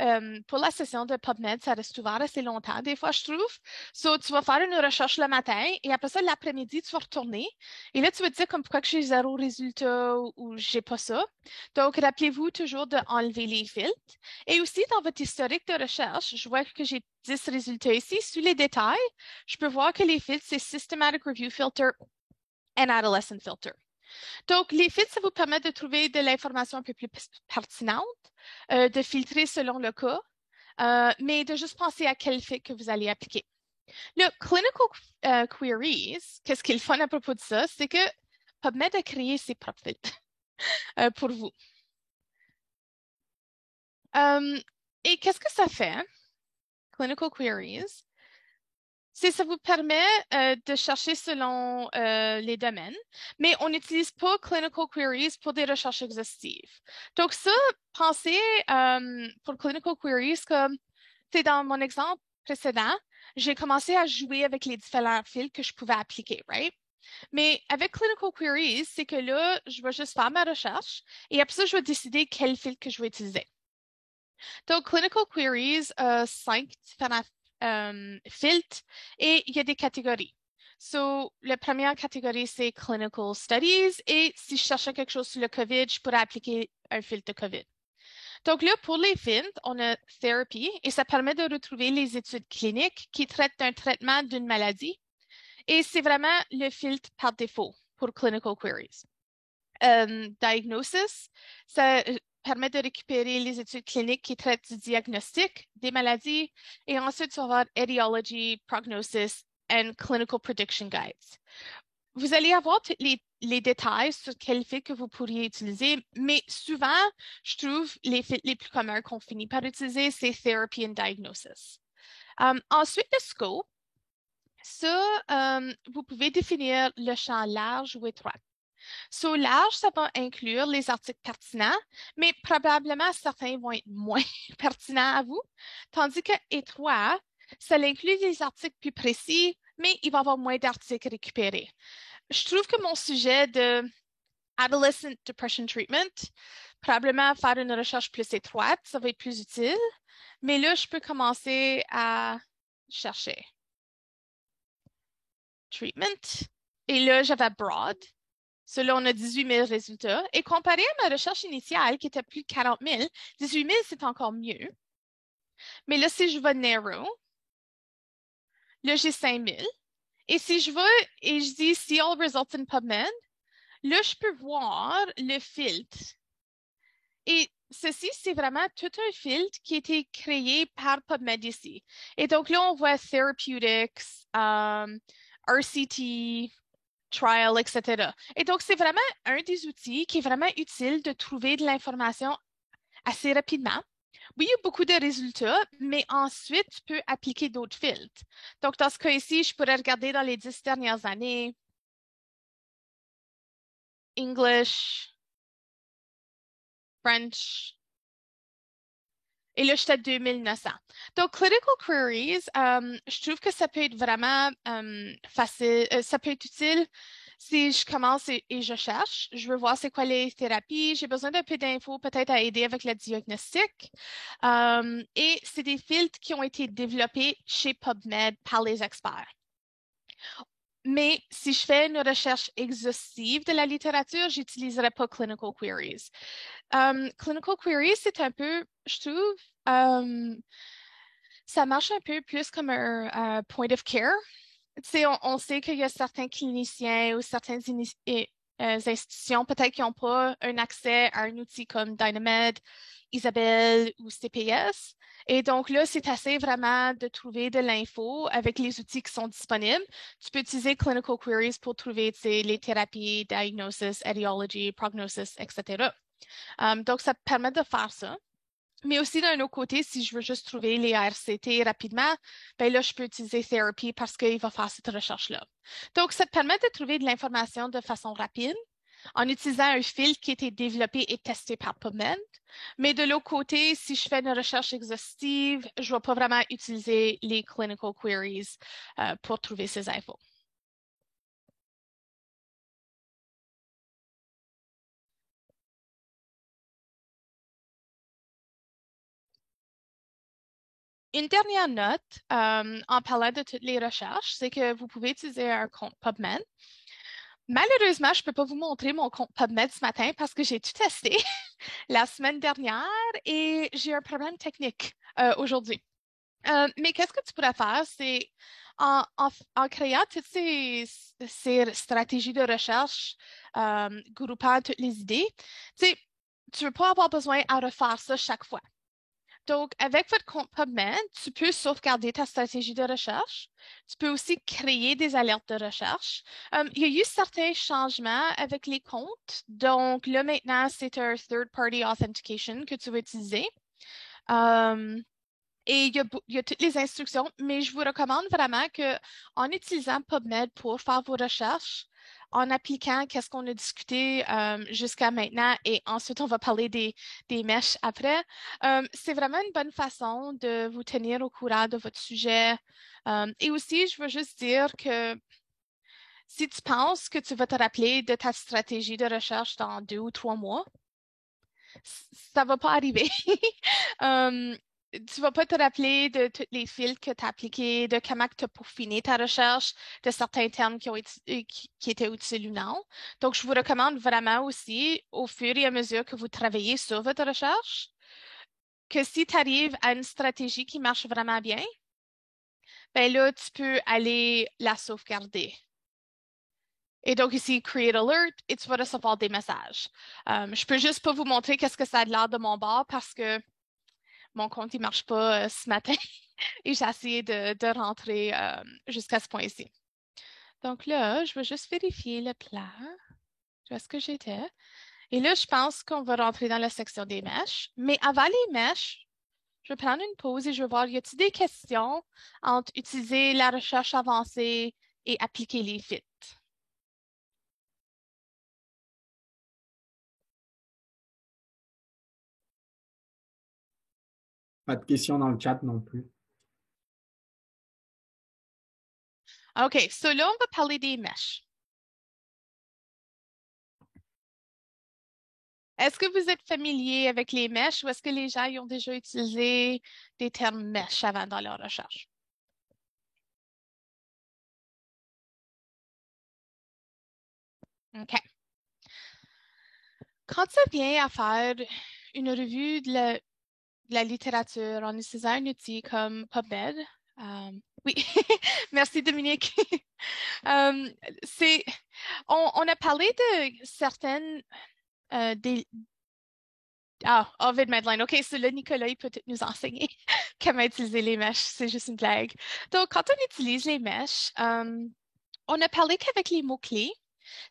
Pour la session de PubMed, ça reste ouvert assez longtemps, des fois, je trouve. So, tu vas faire une recherche le matin et après ça, l'après-midi, tu vas retourner. Et là, tu vas te dire comme pourquoi que j'ai 0 résultat ou j'ai pas ça. Donc, rappelez-vous toujours d'enlever les filtres. Et aussi, dans votre historique de recherche, je vois que j'ai 10 résultats ici. Sous les détails, je peux voir que les filtres, c'est Systematic Review Filter and Adolescent Filter. Donc, les filtres, ça vous permet de trouver de l'information un peu plus pertinente, de filtrer selon le cas, mais de juste penser à quel filtre que vous allez appliquer. Le Clinical Queries, qu'est-ce qui est le fun à propos de ça, c'est que PubMed a créé ses propres filtres pour vous. Et qu'est-ce que ça fait, Clinical Queries? Ça vous permet de chercher selon les domaines, mais on n'utilise pas Clinical Queries pour des recherches exhaustives. Donc ça, pensez pour Clinical Queries comme, dans mon exemple précédent, j'ai commencé à jouer avec les différents fils que je pouvais appliquer, right? Mais avec Clinical Queries, c'est que là, je vais juste faire ma recherche et après ça, je vais décider quel fil que je vais utiliser. Donc, Clinical Queries a 5 différents filtres et il y a des catégories. So, la première catégorie, c'est Clinical Studies et si je cherchais quelque chose sur le COVID, je pourrais appliquer un filtre de COVID. Donc là, pour les filtres, on a Therapy et ça permet de retrouver les études cliniques qui traitent d'un traitement d'une maladie et c'est vraiment le filtre par défaut pour Clinical Queries. Diagnosis, ça permet de récupérer les études cliniques qui traitent du diagnostic des maladies et ensuite tu vas avoir Etiology, Prognosis and Clinical Prediction Guides. Vous allez avoir toutes les détails sur quel filtre que vous pourriez utiliser, mais souvent, je trouve les filtres les plus communs qu'on finit par utiliser, c'est Therapy and Diagnosis. Ensuite, le scope, ça, vous pouvez définir le champ large ou étroit. So, large, ça va inclure les articles pertinents, mais probablement certains vont être moins pertinents à vous, tandis que étroit, ça inclut les articles plus précis, mais il va y avoir moins d'articles récupérés. Je trouve que mon sujet de Adolescent Depression Treatment, probablement faire une recherche plus étroite, ça va être plus utile, mais là, je peux commencer à chercher treatment. Et là, j'avais broad. Cela, on a 18 000 résultats. Et comparé à ma recherche initiale, qui était plus de 40 000, 18 000, c'est encore mieux. Mais là, si je vais narrow, là, j'ai 5 000. Et si je vais et je dis See all results in PubMed, là, je peux voir le filtre. Et ceci, c'est vraiment tout un filtre qui a été créé par PubMed ici. Et donc là, on voit Therapeutics, RCT, Trial, etc. Et donc, c'est vraiment un des outils qui est vraiment utile de trouver de l'information assez rapidement. Oui, il y a beaucoup de résultats, mais ensuite, tu peux appliquer d'autres filtres. Donc, dans ce cas ici, je pourrais regarder dans les 10 dernières années, English, French, et là, je suis à 2900. Donc, Clinical Queries, je trouve que ça peut être vraiment facile, ça peut être utile si je commence et je cherche. Je veux voir c'est quoi les thérapies. J'ai besoin d'un peu d'infos peut-être à aider avec le diagnostic. Et c'est des filtres qui ont été développés chez PubMed par les experts. Mais si je fais une recherche exhaustive de la littérature, j'utiliserai pas Clinical Queries. Clinical Queries, c'est un peu, je trouve, ça marche un peu plus comme un point of care. Tu sais, on sait qu'il y a certains cliniciens ou certaines institutions peut-être qui n'ont pas un accès à un outil comme Dynamed, Isabelle ou CPS. Et donc là, c'est assez vraiment de trouver de l'info avec les outils qui sont disponibles. Tu peux utiliser Clinical Queries pour trouver, tu sais, les thérapies, diagnosis, etiology, prognosis, etc. Donc, ça permet de faire ça. Mais aussi, d'un autre côté, si je veux juste trouver les RCT rapidement, ben là, je peux utiliser Therapy parce qu'il va faire cette recherche-là. Donc, ça te permet de trouver de l'information de façon rapide en utilisant un filtre qui a été développé et testé par PubMed. Mais de l'autre côté, si je fais une recherche exhaustive, je ne vais pas vraiment utiliser les clinical queries pour trouver ces infos. Une dernière note en parlant de toutes les recherches, c'est que vous pouvez utiliser un compte PubMed. Malheureusement, je ne peux pas vous montrer mon compte PubMed ce matin parce que j'ai tout testé la semaine dernière et j'ai un problème technique aujourd'hui. Mais qu'est-ce que tu pourrais faire, c'est en créant toutes ces stratégies de recherche, groupant toutes les idées, tu sais, tu ne veux pas avoir besoin à refaire ça chaque fois. Donc, avec votre compte PubMed, tu peux sauvegarder ta stratégie de recherche. Tu peux aussi créer des alertes de recherche. Il y a eu certains changements avec les comptes. Donc, là, maintenant, c'est un third-party authentication que tu vas utiliser. Et il y a toutes les instructions, mais je vous recommande vraiment qu'en utilisant PubMed pour faire vos recherches, en appliquant qu'est-ce qu'on a discuté jusqu'à maintenant, et ensuite on va parler des mèches après, c'est vraiment une bonne façon de vous tenir au courant de votre sujet. Et aussi, je veux juste dire que si tu penses que tu vas te rappeler de ta stratégie de recherche dans 2 ou 3 mois, ça va pas arriver. Tu vas pas te rappeler de tous les fils que tu as appliqués, de comment tu as peaufiné ta recherche, de certains termes qui étaient utiles ou non. Donc, je vous recommande vraiment aussi, au fur et à mesure que vous travaillez sur votre recherche, que si tu arrives à une stratégie qui marche vraiment bien, ben là, tu peux aller la sauvegarder. Et donc ici, Create Alert, et tu vas recevoir des messages. Je peux juste pas vous montrer qu'est-ce que ça a l'air de mon bord parce que mon compte, il marche pas ce matin et j'ai essayé de rentrer jusqu'à ce point-ci. Donc là, je vais juste vérifier le plan. Où est-ce que j'étais? Et là, je pense qu'on va rentrer dans la section des mèches. Mais avant les mèches, je vais prendre une pause et je vais voir, y a-t-il des questions entre utiliser la recherche avancée et appliquer les fits? Pas de questions dans le chat non plus. OK, so là, on va parler des mèches. Est-ce que vous êtes familier avec les mèches ou est-ce que les gens y ont déjà utilisé des termes mèches avant dans leur recherche? OK. Quand ça vient à faire une revue de la littérature en utilisant un outil comme PubMed, oui, merci Dominique. Euh, c'est, on a parlé de certaines des, Ovid Medline. OK, c'est là, Nicolas, il peut peut-être nous enseigner comment utiliser les mèches. C'est juste une blague. Donc, quand on utilise les mèches, on a parlé qu'avec les mots-clés,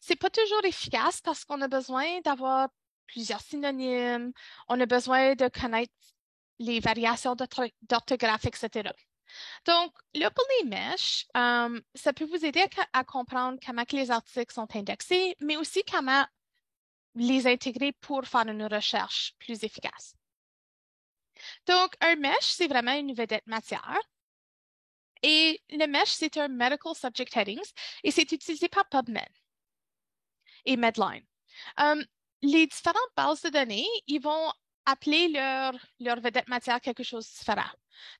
c'est pas toujours efficace parce qu'on a besoin d'avoir plusieurs synonymes, on a besoin de connaître les variations d'orthographe, etc. Donc, là, pour les mèches, ça peut vous aider à comprendre comment que les articles sont indexés, mais aussi comment les intégrer pour faire une recherche plus efficace. Donc, un mesh, c'est vraiment une vedette matière. Et le mesh, c'est un Medical Subject Headings et c'est utilisé par PubMed et Medline. Les différentes bases de données, ils vont appeler leur vedette matière quelque chose de différent.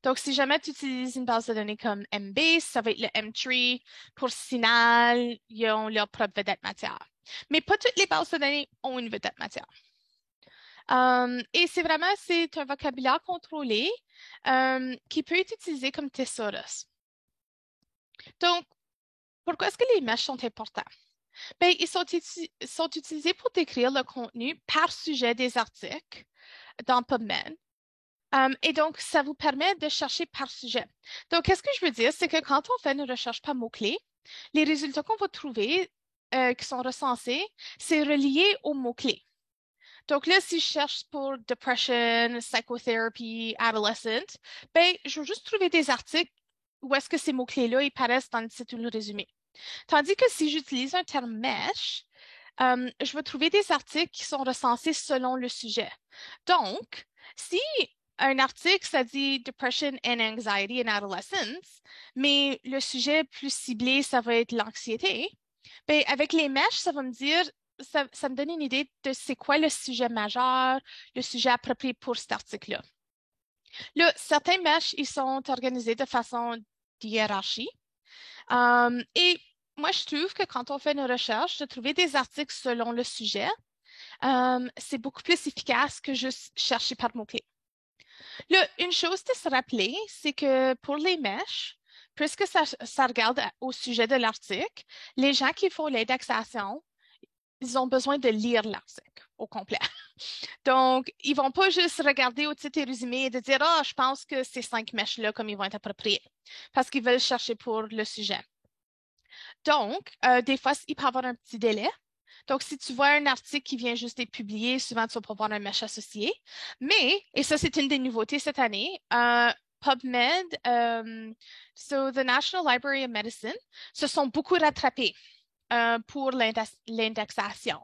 Donc, si jamais tu utilises une base de données comme Embase, ça va être le M-Tree. Pour Signal, ils ont leur propre vedette matière. Mais pas toutes les bases de données ont une vedette matière. Et c'est un vocabulaire contrôlé qui peut être utilisé comme thésaurus. Donc, pourquoi est-ce que les mèches sont importants? Ben, ils sont utilisés pour décrire le contenu par sujet des articles dans PubMed. Et donc, ça vous permet de chercher par sujet. Donc, qu'est-ce que je veux dire? C'est que quand on fait une recherche par mots-clés, les résultats qu'on va trouver qui sont recensés, c'est relié aux mots-clés. Donc là, si je cherche pour depression, psychotherapy, adolescent, ben, je vais juste trouver des articles où est-ce que ces mots-clés-là ils paraissent dans le titre ou le résumé. Tandis que si j'utilise un terme mesh, je vais trouver des articles qui sont recensés selon le sujet. Donc, si un article, ça dit Depression and Anxiety in Adolescence, mais le sujet plus ciblé, ça va être l'anxiété, ben, avec les mèches, ça va me dire, ça me donne une idée de c'est quoi le sujet majeur, le sujet approprié pour cet article-là. Là, certains mèches, ils sont organisés de façon hiérarchie. Et moi, je trouve que quand on fait une recherche, de trouver des articles selon le sujet, c'est beaucoup plus efficace que juste chercher par mots-clés. Là, une chose de se rappeler, c'est que pour les mèches, puisque ça regarde au sujet de l'article, les gens qui font l'indexation, ils ont besoin de lire l'article au complet. Donc, ils ne vont pas juste regarder au titre et résumé et de dire, ah, je pense que ces 5 mèches-là, comme ils vont être appropriés, parce qu'ils veulent chercher pour le sujet. Donc, des fois, il peut y avoir un petit délai. Donc, si tu vois un article qui vient juste d'être publié, souvent, tu vas pas voir un mesh associé. Mais, et ça, c'est une des nouveautés cette année, PubMed, so the National Library of Medicine, se sont beaucoup rattrapés pour l'indexation.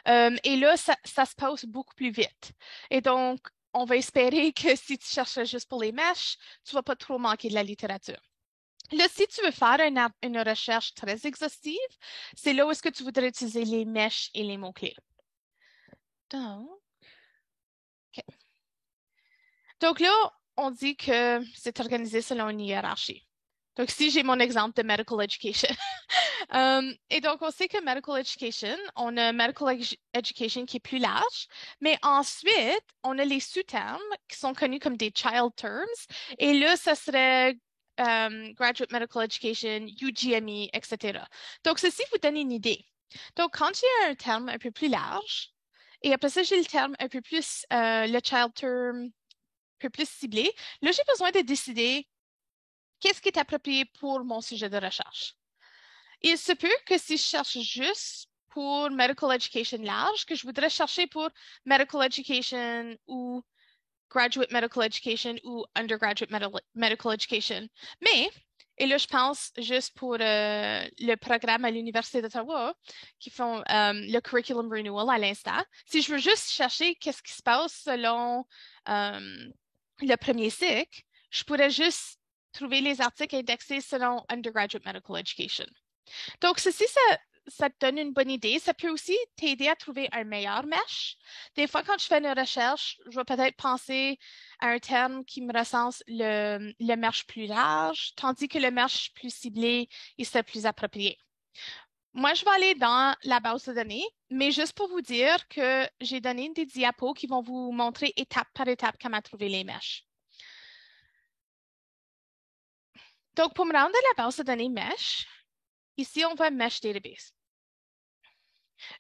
Et là, ça se passe beaucoup plus vite. Et donc, on va espérer que si tu cherches juste pour les mèches, tu ne vas pas trop manquer de la littérature. Là, si tu veux faire une recherche très exhaustive, c'est là où est-ce que tu voudrais utiliser les mèches et les mots-clés. Donc, OK. Donc là, on dit que c'est organisé selon une hiérarchie. Donc, si j'ai mon exemple de medical education. Et donc, on sait que medical education, on a medical education qui est plus large, mais ensuite, on a les sous-termes qui sont connus comme des child terms. Et là, ça serait Graduate Medical Education, UGME, etc. Donc, ceci vous donne une idée. Donc, quand j'ai un terme un peu plus large, et après ça, j'ai le terme un peu plus, le child term un peu plus ciblé, là, j'ai besoin de décider qu'est-ce qui est approprié pour mon sujet de recherche. Il se peut que si je cherche juste pour medical education large que je voudrais chercher pour medical education ou graduate medical education ou undergraduate medical education. Mais, et là, je pense juste pour le programme à l'Université d'Ottawa qui font le curriculum renewal à l'instant, si je veux juste chercher qu'est-ce qui se passe selon le premier cycle, je pourrais juste trouver les articles indexés selon undergraduate medical education. Donc, ceci, ça te donne une bonne idée. Ça peut aussi t'aider à trouver un meilleur mesh. Des fois, quand je fais une recherche, je vais peut-être penser à un terme qui me recense le mesh plus large, tandis que le mesh plus ciblé, il serait plus approprié. Moi, je vais aller dans la base de données, mais juste pour vous dire que j'ai donné des diapos qui vont vous montrer étape par étape comment trouver les meshs. Donc, pour me rendre à la base de données mesh, ici, on voit Mesh Database.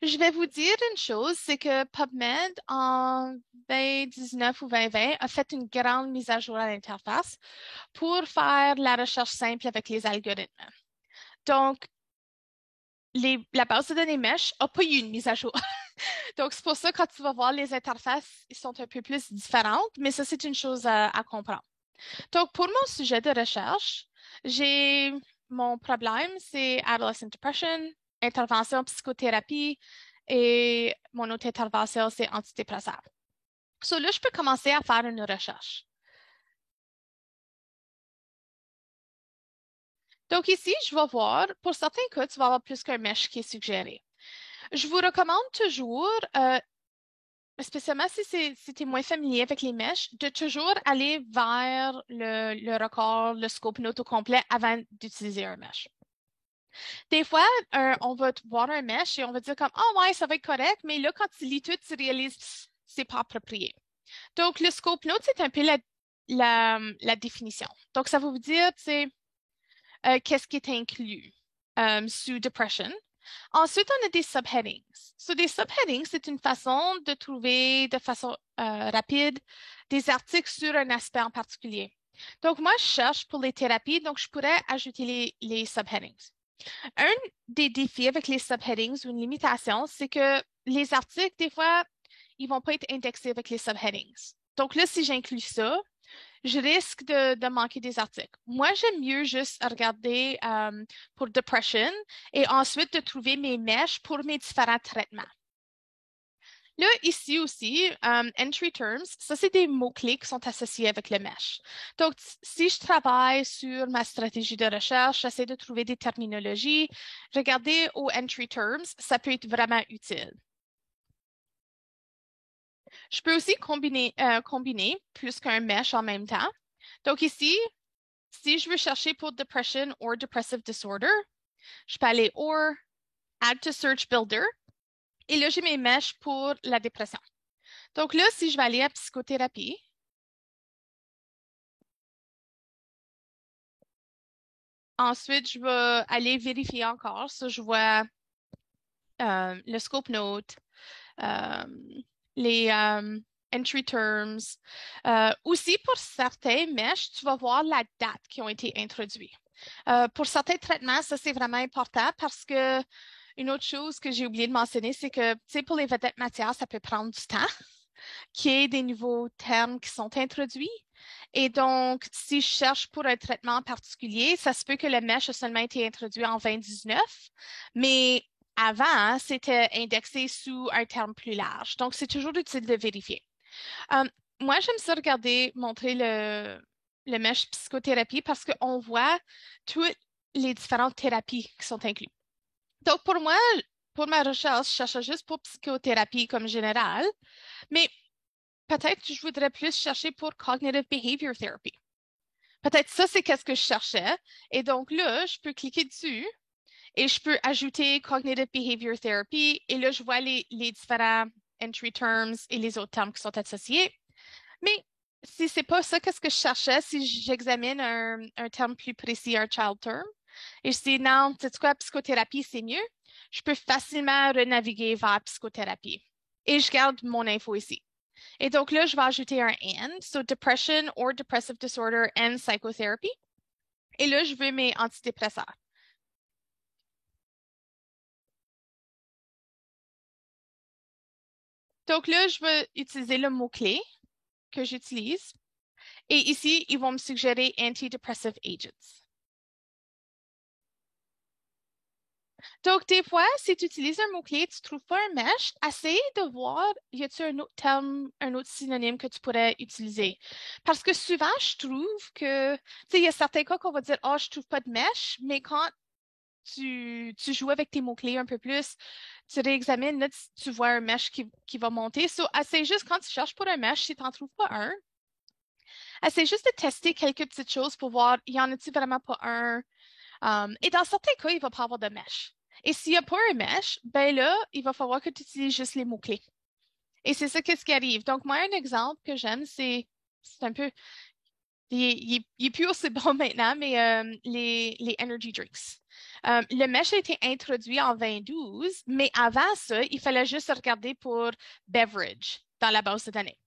Je vais vous dire une chose, c'est que PubMed, en 2019 ou 2020, a fait une grande mise à jour à l'interface pour faire la recherche simple avec les algorithmes. Donc, la base de données Mesh n'a pas eu une mise à jour. Donc, c'est pour ça que quand tu vas voir les interfaces, ils sont un peu plus différentes, mais ça, c'est une chose à comprendre. Donc, pour mon sujet de recherche, mon problème, c'est adolescent depression, intervention psychothérapie et mon autre intervention, c'est antidépresseur. So là, je peux commencer à faire une recherche. Donc ici, je vais voir, pour certains cas, tu vas avoir plus qu'un mesh qui est suggéré. Je vous recommande toujours, spécialement si tu es moins familier avec les meshs, de toujours aller vers le record, le scope note au complet avant d'utiliser un mesh. Des fois, on va voir un mesh et on va dire comme, oh ouais, ça va être correct, mais là, quand tu lis tout, tu réalises c'est pas approprié. Donc, le scope note, c'est un peu la définition. Donc, ça va vous dire, tu sais, qu'est-ce qui est inclus sous depression. Ensuite, on a des subheadings. So, des subheadings, c'est une façon de trouver de façon rapide des articles sur un aspect en particulier. Donc, moi, je cherche pour les thérapies, donc je pourrais ajouter les subheadings. Un des défis avec les subheadings ou une limitation, c'est que les articles, des fois, ils vont pas être indexés avec les subheadings. Donc là, si j'inclus ça, je risque de manquer des articles. Moi, j'aime mieux juste regarder pour depression et ensuite de trouver mes meshs pour mes différents traitements. Là, ici aussi, entry terms, ça, c'est des mots-clés qui sont associés avec le mesh. Donc, si je travaille sur ma stratégie de recherche, j'essaie de trouver des terminologies, regarder aux entry terms, ça peut être vraiment utile. Je peux aussi combiner plus qu'un mesh en même temps. Donc ici, si je veux chercher pour depression or depressive disorder, je peux aller or, add to search builder, et là, j'ai mes meshs pour la dépression. Donc là, si je vais aller à psychothérapie, ensuite, je vais aller vérifier encore. Ça, je vois le scope note, les entry terms. Aussi, pour certains meshs, tu vas voir la date qui ont été introduits. Pour certains traitements, ça, c'est vraiment important parce que une autre chose que j'ai oublié de mentionner, c'est que, tu sais, pour les vedettes matières, ça peut prendre du temps qu'il y ait des nouveaux termes qui sont introduits. Et donc, si je cherche pour un traitement particulier, ça se peut que le mesh a seulement été introduit en 2019, mais avant, c'était indexé sous un terme plus large. Donc, c'est toujours utile de vérifier. Moi, j'aime ça montrer le mesh psychothérapie parce qu'on voit toutes les différentes thérapies qui sont incluses. Donc, pour moi, pour ma recherche, je cherchais juste pour psychothérapie comme générale, mais peut-être que je voudrais plus chercher pour cognitive behavior therapy. Peut-être ça, c'est qu'est-ce que je cherchais. Et donc là, je peux cliquer dessus et je peux ajouter cognitive behavior therapy. Et là, je vois les différents entry terms et les autres termes qui sont associés. Mais si c'est pas ça, qu'est-ce que je cherchais, si j'examine un terme plus précis, un child term, et je dis non, tu sais quoi, psychothérapie, c'est mieux, je peux facilement renaviguer vers psychothérapie. Et je garde mon info ici. Et donc là, je vais ajouter un and, so depression or depressive disorder and psychotherapy. Et là, je veux mes antidépresseurs. Donc là, je vais utiliser le mot-clé que j'utilise. Et ici, ils vont me suggérer antidepressive agents. Donc, des fois, si tu utilises un mot-clé, tu ne trouves pas un mesh, essaye de voir, y a-t-il un autre terme, un autre synonyme que tu pourrais utiliser. Parce que souvent, je trouve que, tu sais, il y a certains cas qu'on va dire, oh, je trouve pas de mesh, mais quand tu joues avec tes mots-clés un peu plus, tu réexamines, là, tu vois un mesh qui va monter. So, essaye juste quand tu cherches pour un mesh, si tu n'en trouves pas un, essaye juste de tester quelques petites choses pour voir, y en a-t-il vraiment pas un? Et dans certains cas, il ne va pas avoir de mesh. Et s'il n'y a pas un mesh, ben là, il va falloir que tu utilises juste les mots-clés. Et c'est ça qu'est-ce qui arrive. Donc, moi, un exemple que j'aime, c'est un peu, il est plus aussi bon maintenant, mais les energy drinks. Le mesh a été introduit en 2012, mais avant ça, il fallait juste regarder pour beverage dans la base de données.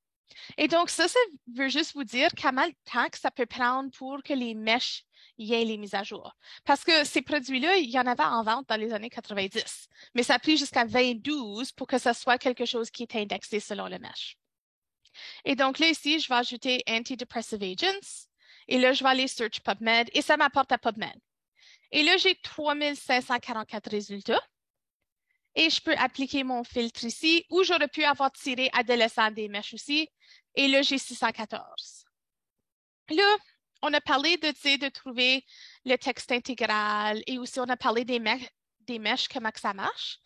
Et donc, ça veut juste vous dire comment de temps que ça peut prendre pour que les mèches y aient les mises à jour. Parce que ces produits-là, il y en avait en vente dans les années 90, mais ça a pris jusqu'à 2012 pour que ce soit quelque chose qui est indexé selon le mesh. Et donc là, ici, je vais ajouter Antidepressive Agents. Et là, je vais aller search PubMed et ça m'apporte à PubMed. Et là, j'ai 3544 résultats. Et je peux appliquer mon filtre ici, ou j'aurais pu avoir tiré adolescent des mèches aussi. Et là, j'ai 614. Là, on a parlé de trouver le texte intégral et aussi on a parlé des mèches, comment que ça marche.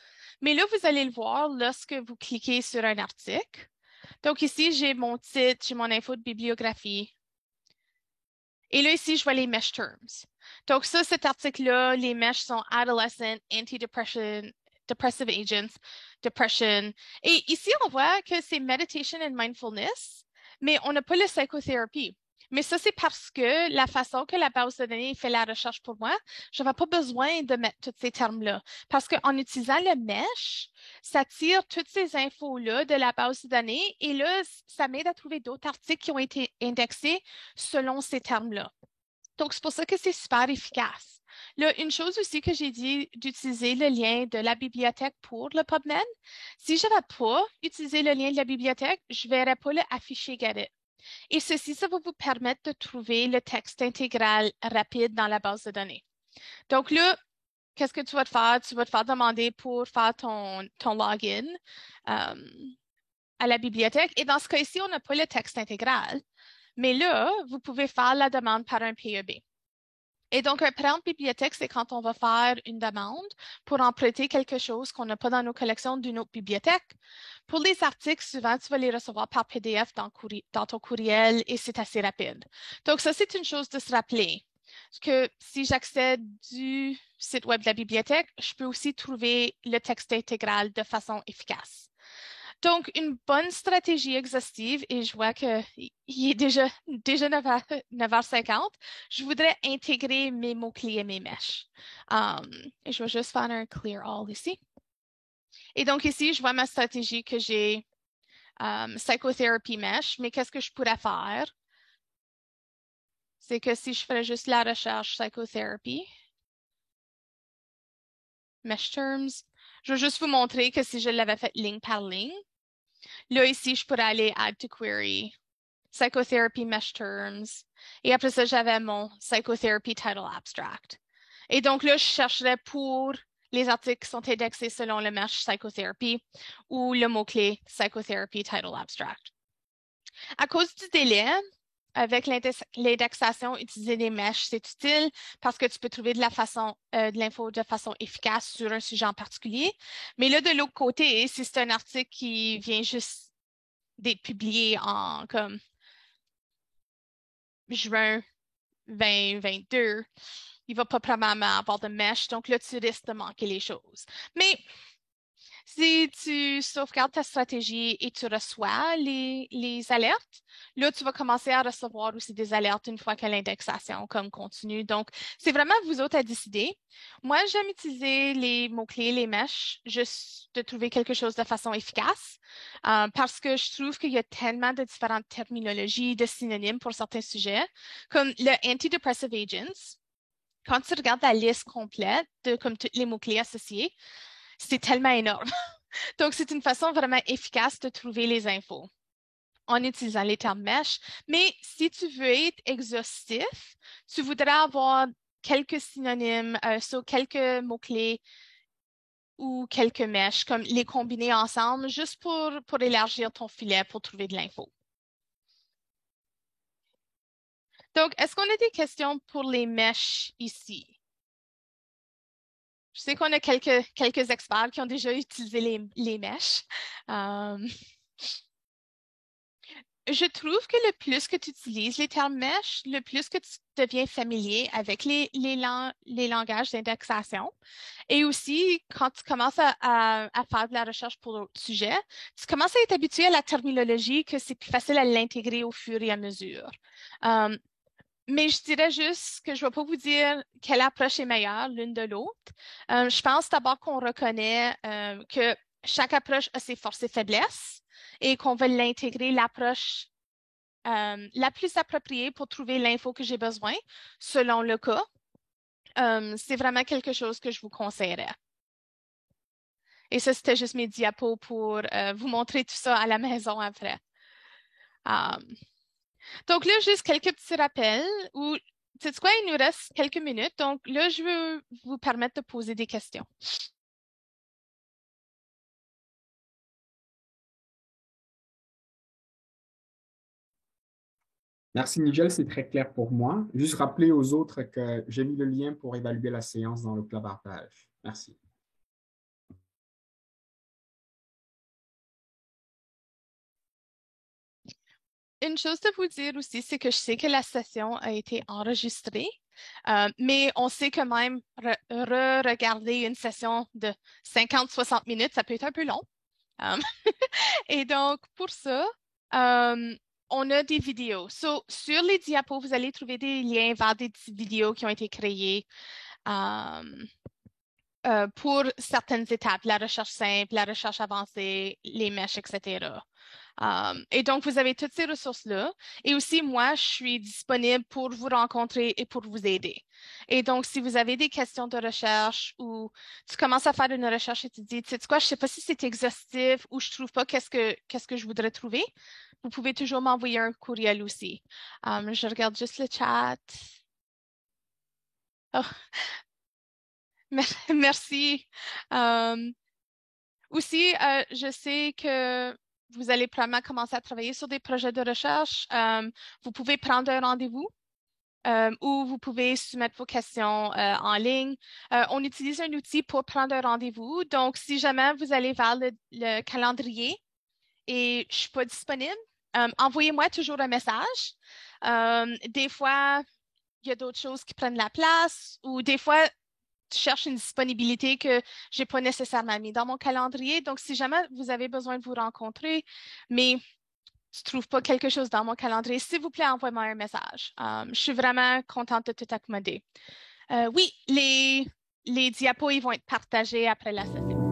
Mais là, vous allez le voir lorsque vous cliquez sur un article. Donc ici, j'ai mon titre, j'ai mon info de bibliographie. Et là, ici, je vois les mesh terms. Donc ça, cet article-là, les mèches sont adolescent, antidepressive agents, depression. Et ici, on voit que c'est meditation and mindfulness, mais on n'a pas le psychothérapie. Mais ça, c'est parce que la façon que la base de données fait la recherche pour moi, je n'avais pas besoin de mettre tous ces termes-là. Parce qu'en utilisant le mesh, ça tire toutes ces infos-là de la base de données et là, ça m'aide à trouver d'autres articles qui ont été indexés selon ces termes-là. Donc, c'est pour ça que c'est super efficace. Là, une chose aussi que j'ai dit d'utiliser le lien de la bibliothèque pour le PubMed. Si je ne vais pas utiliser le lien de la bibliothèque, je ne verrai pas le affiché Get It. Et ceci, ça va vous permettre de trouver le texte intégral rapide dans la base de données. Donc là, qu'est-ce que tu vas te faire? Tu vas te faire demander pour faire ton login à la bibliothèque. Et dans ce cas-ci, on n'a pas le texte intégral. Mais là, vous pouvez faire la demande par un PEB. Et donc, un prêt en bibliothèque, c'est quand on va faire une demande pour emprunter quelque chose qu'on n'a pas dans nos collections d'une autre bibliothèque. Pour les articles, souvent, tu vas les recevoir par PDF dans ton courriel et c'est assez rapide. Donc, ça, c'est une chose de se rappeler que si j'accède du site web de la bibliothèque, je peux aussi trouver le texte intégral de façon efficace. Donc, une bonne stratégie exhaustive, et je vois qu'il est déjà 9h50, je voudrais intégrer mes mots-clés et mes mèches. Et je vais juste faire un clear all ici. Et donc ici, je vois ma stratégie que j'ai psychotherapy mesh, mais qu'est-ce que je pourrais faire? C'est que si je ferais juste la recherche psychotherapy, mesh terms, je vais juste vous montrer que si je l'avais fait ligne par ligne, là, ici, je pourrais aller add to query, psychotherapy mesh terms. Et après ça, j'avais mon psychotherapy title abstract. Et donc là, je chercherais pour les articles qui sont indexés selon le mesh psychotherapy ou le mot-clé psychotherapy title abstract. À cause du délai, avec l'indexation, utiliser des mèches, c'est utile parce que tu peux trouver de l'info de façon efficace sur un sujet en particulier. Mais là, de l'autre côté, si c'est un article qui vient juste d'être publié en comme juin 2022, il ne va pas probablement avoir de mesh, donc là, tu risques de manquer les choses. Mais si tu sauvegardes ta stratégie et tu reçois les alertes, là, tu vas commencer à recevoir aussi des alertes une fois que l'indexation comme continue. Donc, c'est vraiment vous autres à décider. Moi, j'aime utiliser les mots-clés, les mèches, juste de trouver quelque chose de façon efficace parce que je trouve qu'il y a tellement de différentes terminologies, de synonymes pour certains sujets, comme le antidepressive agents. Quand tu regardes la liste complète de comme tous les mots-clés associés, c'est tellement énorme. Donc, c'est une façon vraiment efficace de trouver les infos en utilisant les termes mesh. Mais si tu veux être exhaustif, tu voudrais avoir quelques synonymes, quelques mots-clés ou quelques mèches, comme les combiner ensemble, juste pour élargir ton filet pour trouver de l'info. Donc, est-ce qu'on a des questions pour les mèches ici? Je sais qu'on a quelques experts qui ont déjà utilisé les mèches. Je trouve que le plus que tu utilises les termes mesh, le plus que tu deviens familier avec les langages d'indexation. Et aussi, quand tu commences à faire de la recherche pour d'autres sujets, tu commences à être habitué à la terminologie, que c'est plus facile à l'intégrer au fur et à mesure. Mais je dirais juste que je ne vais pas vous dire quelle approche est meilleure l'une de l'autre. Je pense d'abord qu'on reconnaît que chaque approche a ses forces et faiblesses et qu'on va l'intégrer l'approche la plus appropriée pour trouver l'info que j'ai besoin selon le cas. C'est vraiment quelque chose que je vous conseillerais. Et ça, c'était juste mes diapos pour vous montrer tout ça à la maison après. Donc là, juste quelques petits rappels ou tu sais quoi, il nous reste quelques minutes. Donc là, je veux vous permettre de poser des questions. Merci, Nigel, c'est très clair pour moi. Juste rappeler aux autres que j'ai mis le lien pour évaluer la séance dans le clavartage. Merci. Une chose de vous dire aussi, c'est que je sais que la session a été enregistrée, mais on sait que même re-regarder une session de 50-60 minutes, ça peut être un peu long. Et donc, pour ça, on a des vidéos. Sur les diapos, vous allez trouver des liens vers des petites vidéos qui ont été créées pour certaines étapes, la recherche simple, la recherche avancée, les mèches, etc. Et donc, vous avez toutes ces ressources-là. Et aussi, moi, je suis disponible pour vous rencontrer et pour vous aider. Et donc, si vous avez des questions de recherche ou tu commences à faire une recherche et tu te dis, tu sais quoi, je ne sais pas si c'est exhaustif ou je ne trouve pas qu'est-ce que je voudrais trouver, vous pouvez toujours m'envoyer un courriel aussi. Je regarde juste le chat. Oh, merci. Aussi, je sais que vous allez probablement commencer à travailler sur des projets de recherche. Vous pouvez prendre un rendez-vous ou vous pouvez soumettre vos questions en ligne. On utilise un outil pour prendre un rendez-vous. Donc, si jamais vous allez vers le calendrier et je ne suis pas disponible, envoyez-moi toujours un message. Des fois, il y a d'autres choses qui prennent la place ou des fois, je cherche une disponibilité que je n'ai pas nécessairement mis dans mon calendrier. Donc, si jamais vous avez besoin de vous rencontrer, mais tu ne trouves pas quelque chose dans mon calendrier, s'il vous plaît, envoie-moi un message. Je suis vraiment contente de tout accommoder. Oui, les diapos, ils vont être partagés après la session.